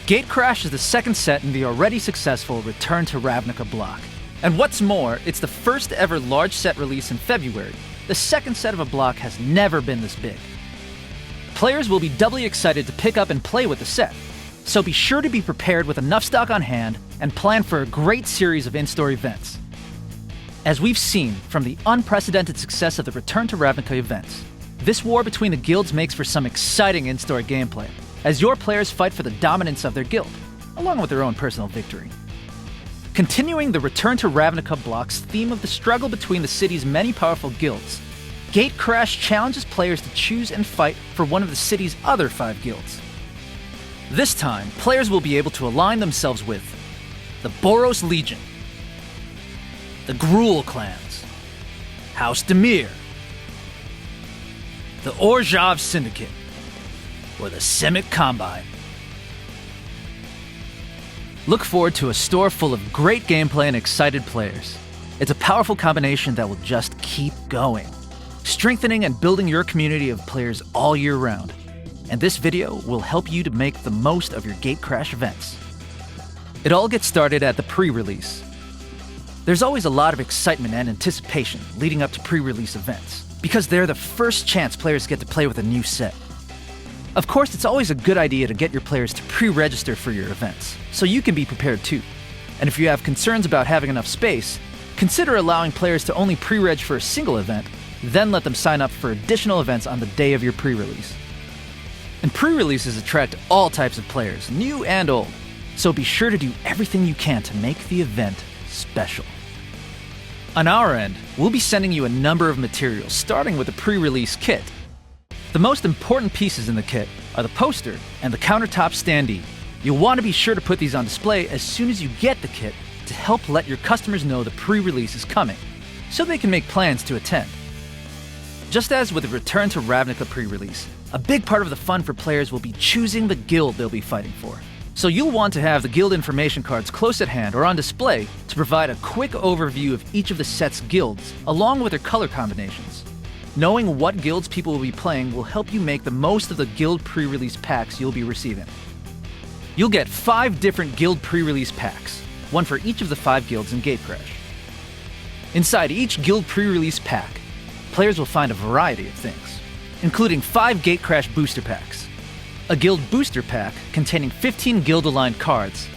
Gatecrash is the second set in the already successful Return to Ravnica block. And what's more, it's the first ever large set release in February. The second set of a block has never been this big. Players will be doubly excited to pick up and play with the set, so be sure to be prepared with enough stock on hand and plan for a great series of in-store events. As we've seen from the unprecedented success of the Return to Ravnica events, this war between the guilds makes for some exciting in-store gameplay, as your players fight for the dominance of their guild, along with their own personal victory. Continuing the Return to Ravnica block's theme of the struggle between the city's many powerful guilds, Gatecrash challenges players to choose and fight for one of the city's other 5 guilds. This time, players will be able to align themselves with the Boros Legion, the Gruul clans, House Demir, the Orzhov Syndicate, or the Simic Combine. Look forward to a store full of great gameplay and excited players. It's a powerful combination that will just keep going, strengthening and building your community of players all year round. And this video will help you to make the most of your Gatecrash events. It all gets started at the pre-release. There's always a lot of excitement and anticipation leading up to pre-release events, because they're the first chance players get to play with a new set. Of course, it's always a good idea to get your players to pre-register for your events, so you can be prepared too. And if you have concerns about having enough space, consider allowing players to only pre-reg for a single event, then let them sign up for additional events on the day of your pre-release. And pre-releases attract all types of players, new and old, so be sure to do everything you can to make the event special. On our end, we'll be sending you a number of materials, starting with the pre-release kit. The most important pieces in the kit are the poster and the countertop standee. You'll want to be sure to put these on display as soon as you get the kit to help let your customers know the pre-release is coming, so they can make plans to attend. Just as with the Return to Ravnica pre-release, a big part of the fun for players will be choosing the guild they'll be fighting for. So you'll want to have the guild information cards close at hand or on display to provide a quick overview of each of the set's guilds, along with their color combinations. Knowing what guilds people will be playing will help you make the most of the guild pre-release packs you'll be receiving. You'll get 5 different guild pre-release packs, one for each of the 5 guilds in Gatecrash. Inside each guild pre-release pack, players will find a variety of things, including 5 Gatecrash booster packs, a guild booster pack containing 15 guild-aligned cards,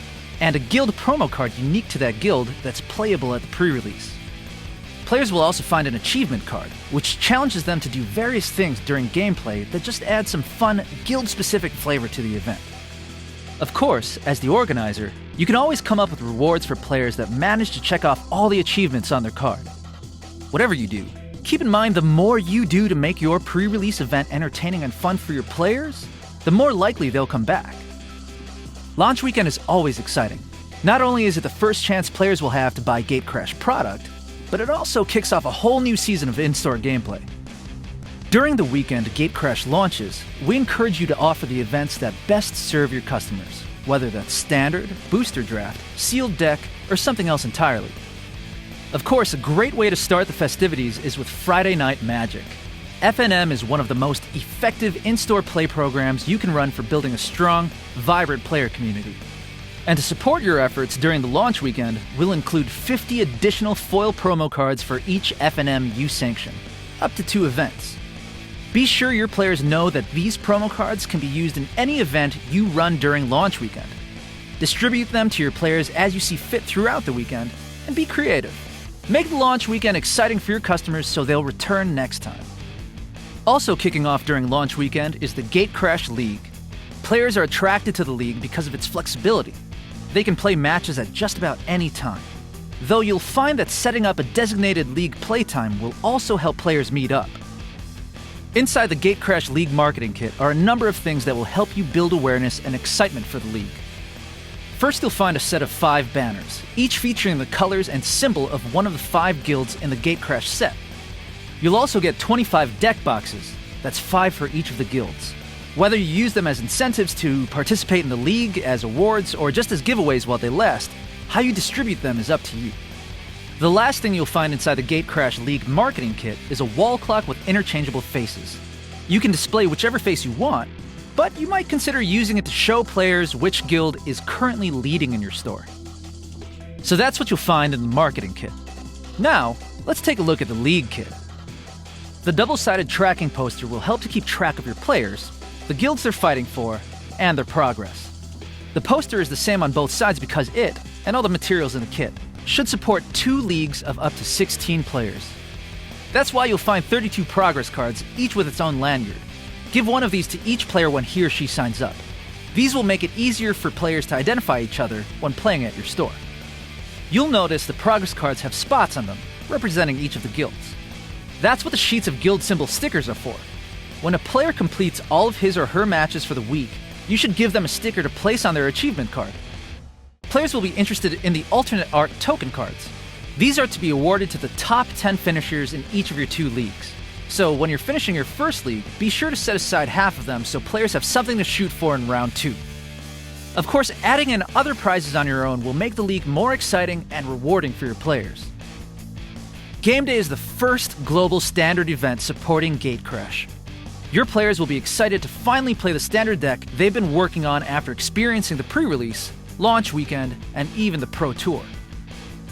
and a guild promo card unique to that guild that's playable at the pre-release. Players will also find an achievement card, which challenges them to do various things during gameplay that just add some fun, guild-specific flavor to the event. Of course, as the organizer, you can always come up with rewards for players that manage to check off all the achievements on their card. Whatever you do, keep in mind the more you do to make your pre-release event entertaining and fun for your players, the more likely they'll come back. Launch weekend is always exciting. Not only is it the first chance players will have to buy Gatecrash product, but it also kicks off a whole new season of in-store gameplay. During the weekend Gatecrash launches, we encourage you to offer the events that best serve your customers, whether that's standard, booster draft, sealed deck, or something else entirely. Of course, a great way to start the festivities is with Friday Night Magic. FNM is one of the most effective in-store play programs you can run for building a strong, vibrant player community. And to support your efforts during the launch weekend, we'll include 50 additional foil promo cards for each FNM you sanction, up to 2 events. Be sure your players know that these promo cards can be used in any event you run during launch weekend. Distribute them to your players as you see fit throughout the weekend, and be creative. Make the launch weekend exciting for your customers so they'll return next time. Also kicking off during launch weekend is the Gatecrash League. Players are attracted to the league because of its flexibility. They can play matches at just about any time. Though you'll find that setting up a designated league playtime will also help players meet up. Inside the Gatecrash League marketing kit are a number of things that will help you build awareness and excitement for the league. First, you'll find a set of 5 banners, each featuring the colors and symbol of one of the 5 guilds in the Gatecrash set. You'll also get 25 deck boxes, that's 5 for each of the guilds. Whether you use them as incentives to participate in the league, as awards, or just as giveaways while they last, how you distribute them is up to you. The last thing you'll find inside the Gatecrash League marketing kit is a wall clock with interchangeable faces. You can display whichever face you want, but you might consider using it to show players which guild is currently leading in your store. So that's what you'll find in the marketing kit. Now, let's take a look at the league kit. The double-sided tracking poster will help to keep track of your players, the guilds they're fighting for, and their progress. The poster is the same on both sides because it, and all the materials in the kit, should support 2 leagues of up to 16 players. That's why you'll find 32 progress cards, each with its own lanyard. Give one of these to each player when he or she signs up. These will make it easier for players to identify each other when playing at your store. You'll notice the progress cards have spots on them, representing each of the guilds. That's what the sheets of guild symbol stickers are for. When a player completes all of his or her matches for the week, you should give them a sticker to place on their achievement card. Players will be interested in the alternate art token cards. These are to be awarded to the top 10 finishers in each of your 2 leagues. So when you're finishing your first league, be sure to set aside half of them so players have something to shoot for in round 2. Of course, adding in other prizes on your own will make the league more exciting and rewarding for your players. Game Day is the first global standard event supporting Gatecrash. Your players will be excited to finally play the standard deck they've been working on after experiencing the pre-release, launch weekend, and even the Pro Tour.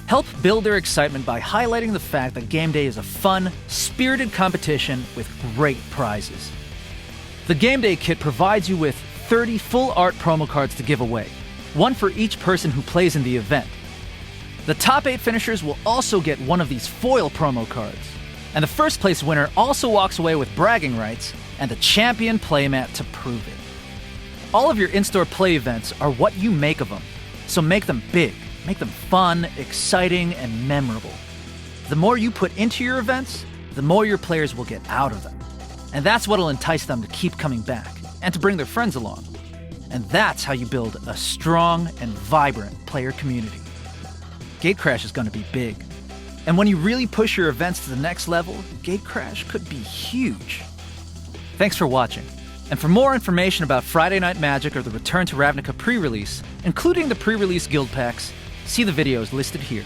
Help build their excitement by highlighting the fact that Game Day is a fun, spirited competition with great prizes. The Game Day kit provides you with 30 full art promo cards to give away, one for each person who plays in the event. The top 8 finishers will also get one of these foil promo cards, and the first place winner also walks away with bragging rights and the champion playmat to prove it. All of your in-store play events are what you make of them, so make them big, make them fun, exciting, and memorable. The more you put into your events, the more your players will get out of them. And that's what'll entice them to keep coming back, and to bring their friends along. And that's how you build a strong and vibrant player community. Gatecrash is going to be big. And when you really push your events to the next level, Gatecrash could be huge. Thanks for watching. And for more information about Friday Night Magic or the Return to Ravnica pre-release, including the pre-release guild packs, see the videos listed here.